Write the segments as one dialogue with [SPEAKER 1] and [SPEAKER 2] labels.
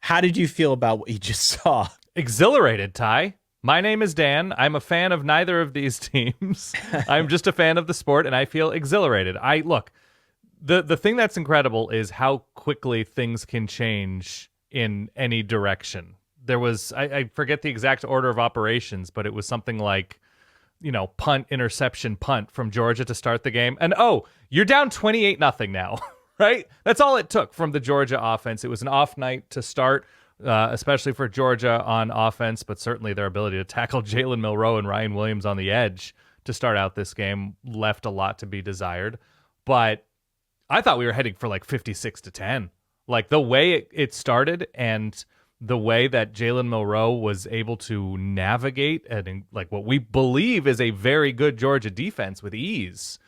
[SPEAKER 1] How did you feel about what you just saw?
[SPEAKER 2] Exhilarated, Ty. My name is Dan. I'm a fan of neither of these teams. I'm just a fan of the sport, and I feel exhilarated. Look, the thing that's incredible is how quickly things can change in any direction. There was, I forget the exact order of operations, but it was something like, punt, interception, punt from Georgia to start the game. And you're down 28-0 now, right? That's all it took from the Georgia offense. It was an off night to start, especially for Georgia on offense, but certainly their ability to tackle Jalen Milroe and Ryan Williams on the edge to start out this game left a lot to be desired. But I thought we were heading for like 56-10. Like the way it started and the way that Jalen Milroe was able to navigate and like what we believe is a very good Georgia defense with ease,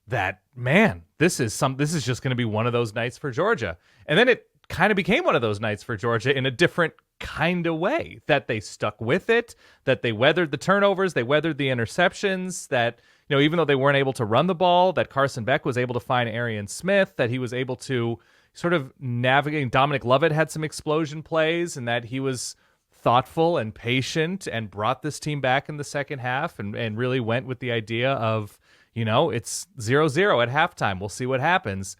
[SPEAKER 2] that, man, this is just going to be one of those nights for Georgia. And then it kind of became one of those nights for Georgia in a different kind of way, that they stuck with it, that they weathered the turnovers, they weathered the interceptions, that, even though they weren't able to run the ball, that Carson Beck was able to find Arian Smith, that he was able to sort of navigating. Dominic Lovett had some explosion plays, and that he was thoughtful and patient and brought this team back in the second half and really went with the idea of, it's 0-0 at halftime. We'll see what happens.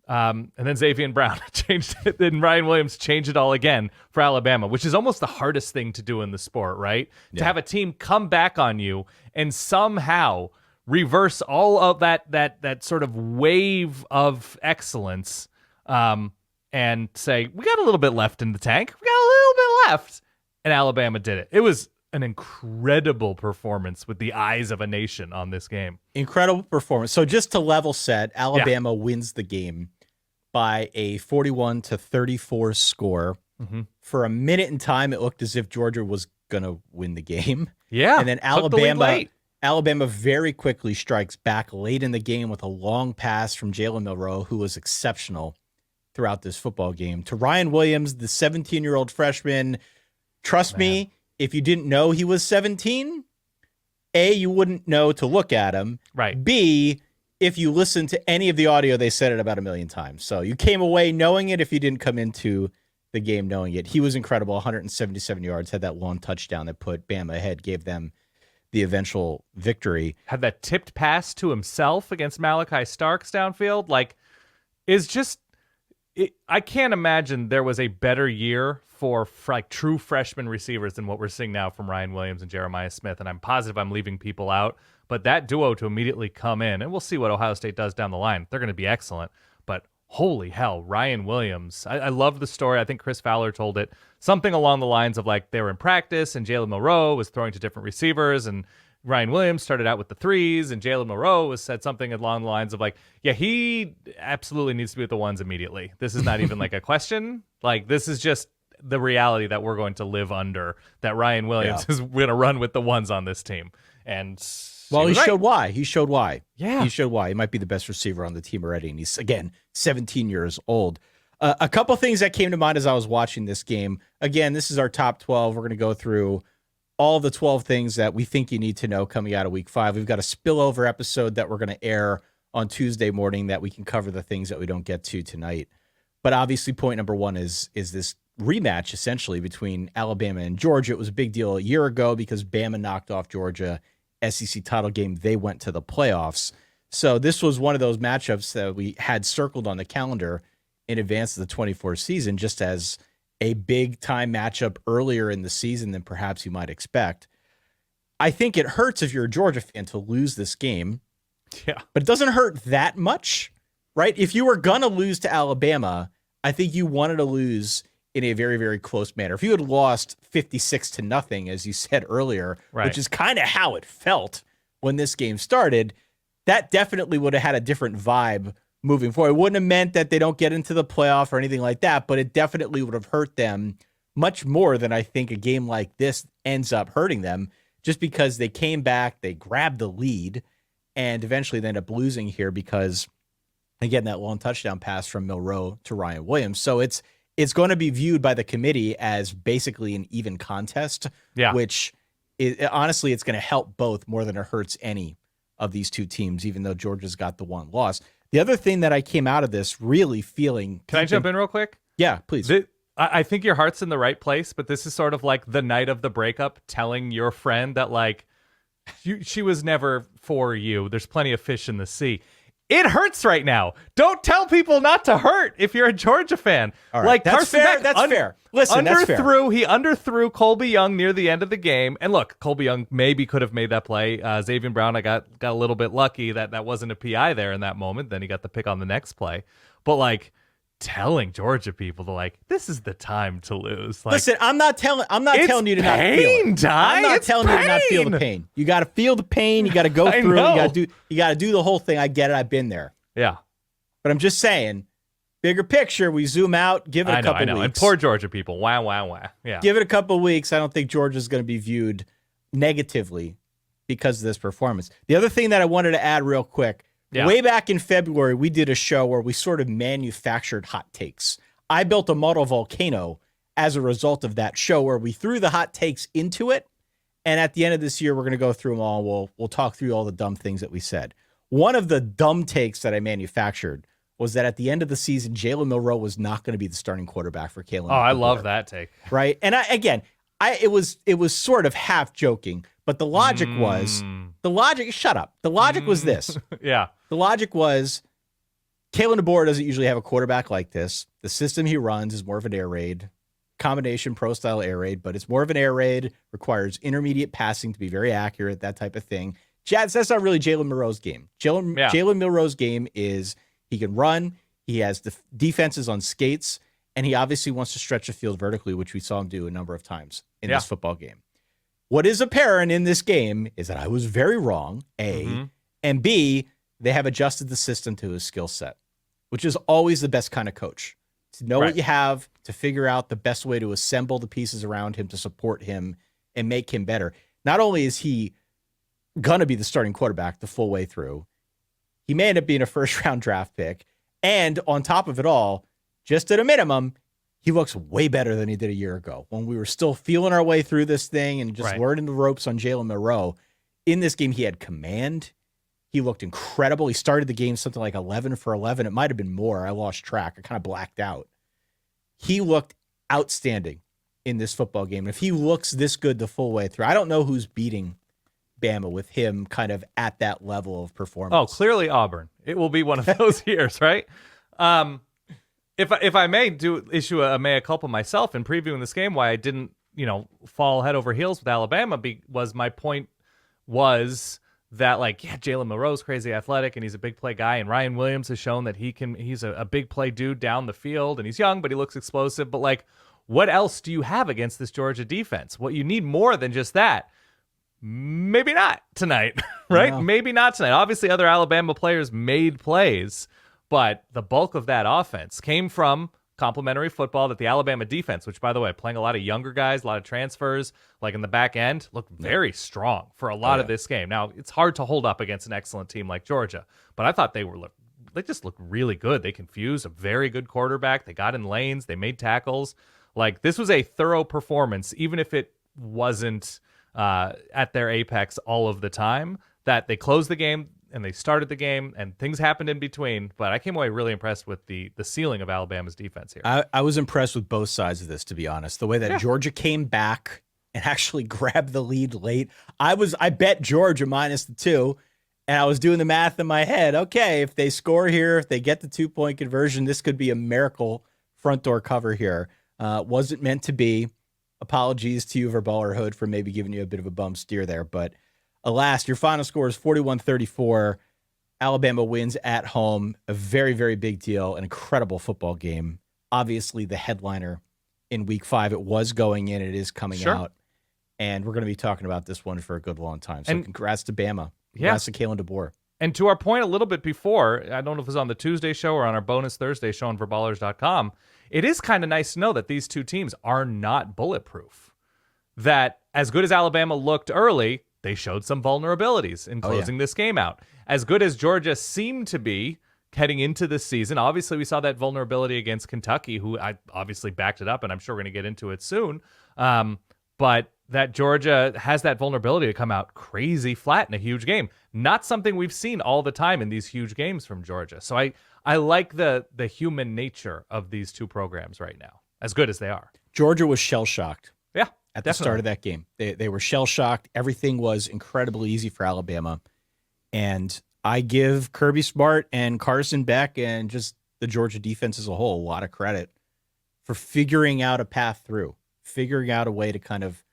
[SPEAKER 2] And then Xavier Brown changed it, and Ryan Williams changed it all again for Alabama, which is almost the hardest thing to do in the sport, right? Yeah. To have a team come back on you and somehow reverse all of that sort of wave of excellence, and say, we got a little bit left in the tank. We got a little bit left. And Alabama did it. It was an incredible performance with the eyes of a nation on this game.
[SPEAKER 1] Incredible performance. So just to level set, Alabama wins the game by a 41-34 score. Mm-hmm. For a minute in time, it looked as if Georgia was going to win the game.
[SPEAKER 2] Yeah.
[SPEAKER 1] And then Alabama very quickly strikes back late in the game with a long pass from Jalen Milroe, who was exceptional throughout this football game, to Ryan Williams, the 17-year-old freshman. Trust me, if you didn't know he was 17, A, you wouldn't know to look at him.
[SPEAKER 2] Right.
[SPEAKER 1] B, if you listen to any of the audio, they said it about 1 million times. So you came away knowing it if you didn't come into the game knowing it. He was incredible, 177 yards, had that long touchdown that put Bama ahead, gave them the eventual victory.
[SPEAKER 2] Had that tipped pass to himself against Malachi Starks downfield. I can't imagine there was a better year for true freshman receivers than what we're seeing now from Ryan Williams and Jeremiah Smith. And I'm positive I'm leaving people out, but that duo to immediately come in, and we'll see what Ohio State does down the line. They're going to be excellent, but holy hell, Ryan Williams. I love the story. I think Chris Fowler told it. Something along the lines of they were in practice and Jalen Milroe was throwing to different receivers, and Ryan Williams started out with the threes, and Jalen Milroe said something along the lines of he absolutely needs to be with the ones immediately. This is not even a question. This is just the reality that we're going to live under, that Ryan Williams is going to run with the ones on this team. And
[SPEAKER 1] he showed why. He showed why.
[SPEAKER 2] Yeah.
[SPEAKER 1] He showed why. He might be the best receiver on the team already. And he's, again, 17 years old. A couple things that came to mind as I was watching this game. Again, this is our top 12. We're going to go through all the 12 things that we think you need to know coming out of week 5. We've got a spillover episode that we're going to air on Tuesday morning that we can cover the things that we don't get to tonight. But obviously point number 1 is this rematch essentially between Alabama and Georgia. It was a big deal a year ago because Bama knocked off Georgia. SEC title game, they went to the playoffs. So this was one of those matchups that we had circled on the calendar in advance of the 24 season, just as a big-time matchup earlier in the season than perhaps you might expect. I think it hurts if you're a Georgia fan to lose this game.
[SPEAKER 2] Yeah.
[SPEAKER 1] But it doesn't hurt that much, right? If you were going to lose to Alabama, I think you wanted to lose in a very, very close manner. If you had lost 56-0, as you said earlier,
[SPEAKER 2] right,
[SPEAKER 1] which is kind of how it felt when this game started, that definitely would have had a different vibe moving forward. It wouldn't have meant that they don't get into the playoff or anything like that, but it definitely would have hurt them much more than I think a game like this ends up hurting them, just because they came back, they grabbed the lead, and eventually they end up losing here because, again, that long touchdown pass from Milroe to Ryan Williams. So it's going to be viewed by the committee as basically an even contest, which honestly, it's going to help both more than it hurts any of these two teams, even though Georgia's got the one loss. The other thing that I came out of this really feeling...
[SPEAKER 2] Can I jump in real quick?
[SPEAKER 1] Yeah, please.
[SPEAKER 2] I think your heart's in the right place, but this is sort of like the night of the breakup, telling your friend that like she was never for you. There's plenty of fish in the sea. It hurts right now. Don't tell people not to hurt if you're a Georgia fan.
[SPEAKER 1] All right.
[SPEAKER 2] Like
[SPEAKER 1] That's
[SPEAKER 2] Carson
[SPEAKER 1] fair.
[SPEAKER 2] Beck
[SPEAKER 1] That's fair. Listen, that's fair.
[SPEAKER 2] He underthrew Colby Young near the end of the game. And look, Colby Young maybe could have made that play. Xavier Brown, I got a little bit lucky that wasn't a PI there in that moment. Then he got the pick on the next play. But like telling Georgia people to like, this is the time to lose. Like,
[SPEAKER 1] listen, I'm not telling you to not feel it. I'm not telling you to not feel the pain. You got to feel the pain. You got to go through it. You got to do the whole thing. I get it. I've been there.
[SPEAKER 2] Yeah.
[SPEAKER 1] But I'm just saying, bigger picture, we zoom out, give it a couple weeks.
[SPEAKER 2] And poor Georgia people. Wow. Yeah.
[SPEAKER 1] Give it a couple weeks. I don't think Georgia's going to be viewed negatively because of this performance. The other thing that I wanted to add real quick, way back in February, we did a show where we sort of manufactured hot takes. I built a model volcano as a result of that show where we threw the hot takes into it. And at the end of this year, we're going to go through them all. We'll talk through all the dumb things that we said. One of the dumb takes that I manufactured was that at the end of the season, Jalen Milroe was not going to be the starting quarterback for Kalen.
[SPEAKER 2] Oh, I love that take.
[SPEAKER 1] Right. And it was sort of half joking, but the logic was shut up. The logic was this.
[SPEAKER 2] Yeah.
[SPEAKER 1] The logic was Kalen DeBoer doesn't usually have a quarterback like this. The system he runs is more of an air raid, combination pro style air raid, but it's more of an air raid, requires intermediate passing to be very accurate, that type of thing. That's not really Jalen Milroe's game. Jalen Milroe's game is he can run, he has the defenses on skates, and he obviously wants to stretch the field vertically, which we saw him do a number of times in this football game. What is apparent in this game is that I was very wrong, A, and B, they have adjusted the system to his skill set, which is always the best kind of coach. To know what you have, to figure out the best way to assemble the pieces around him to support him and make him better. Not only is he going to be the starting quarterback the full way through, he may end up being a first-round draft pick. And on top of it all, just at a minimum, he looks way better than he did a year ago when we were still feeling our way through this thing and just learning the ropes on Jalen Milroe. In this game, he had command. He looked incredible. He started the game something like 11 for 11. It might have been more. I lost track. I kind of blacked out. He looked outstanding in this football game. If he looks this good the full way through, I don't know who's beating Bama with him kind of at that level of performance.
[SPEAKER 2] Oh, clearly Auburn. It will be one of those years, right? If I may issue a mea culpa myself in previewing this game, why I didn't, fall head over heels with Alabama was my point was that Jalen Milroe's crazy athletic and he's a big play guy, and Ryan Williams has shown that he's a big play dude down the field, and he's young, but he looks explosive. But what else do you have against this Georgia defense? What you need more than just that. Maybe not tonight, right? No. Maybe not tonight. Obviously, other Alabama players made plays, but the bulk of that offense came from complementary football that the Alabama defense, which, by the way, playing a lot of younger guys, a lot of transfers, in the back end, looked very strong for a lot of this game. Now, it's hard to hold up against an excellent team like Georgia, but I thought they just looked really good. They confused a very good quarterback. They got in lanes. They made tackles. This was a thorough performance, even if it wasn't at their apex all of the time, that they closed the game and they started the game and things happened in between. But I came away really impressed with the ceiling of Alabama's defense here.
[SPEAKER 1] I was impressed with both sides of this, to be honest. The way that Georgia came back and actually grabbed the lead late. I bet Georgia minus the 2, and I was doing the math in my head. Okay, if they score here, if they get the 2-point conversion, this could be a miracle front door cover here. Wasn't meant to be. Apologies to you, Verballer Hood, for maybe giving you a bit of a bum steer there. But alas, your final score is 41-34. Alabama wins at home. A very, very big deal. An incredible football game. Obviously, the headliner in week 5. It was going in. It is coming out. And we're going to be talking about this one for a good long time. So congrats to Bama. Congrats to Kalen DeBoer.
[SPEAKER 2] And to our point a little bit before, I don't know if it was on the Tuesday show or on our bonus Thursday show on verballers.com, it is kind of nice to know that these two teams are not bulletproof. That as good as Alabama looked early, they showed some vulnerabilities in closing this game out. As good as Georgia seemed to be heading into this season, obviously we saw that vulnerability against Kentucky, who I obviously backed it up, and I'm sure we're going to get into it soon. But that Georgia has that vulnerability to come out crazy flat in a huge game. Not something we've seen all the time in these huge games from Georgia. So I like the human nature of these two programs right now. as good as they are.
[SPEAKER 1] Georgia was shell-shocked
[SPEAKER 2] Yeah,
[SPEAKER 1] at the start of that game. They were shell-shocked. Everything was incredibly easy for Alabama. And I give Kirby Smart and Carson Beck and just the Georgia defense as a whole a lot of credit for figuring out a path through, figuring out a way to kind of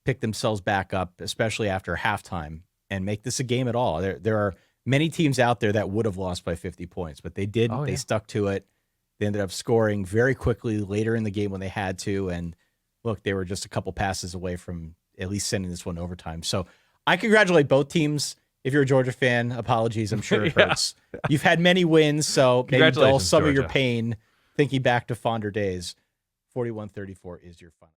[SPEAKER 1] pick themselves back up, especially after halftime, and make this a game at all. There are many teams out there that would have lost by 50 points, but they didn't. They stuck to it. They ended up scoring very quickly later in the game when they had to. And look, they were just a couple passes away from at least sending this one overtime. So I congratulate both teams. If you're a Georgia fan, apologies. I'm sure it hurts. You've had many wins, so maybe dull some of your pain thinking back to fonder days. 41-34 is your final.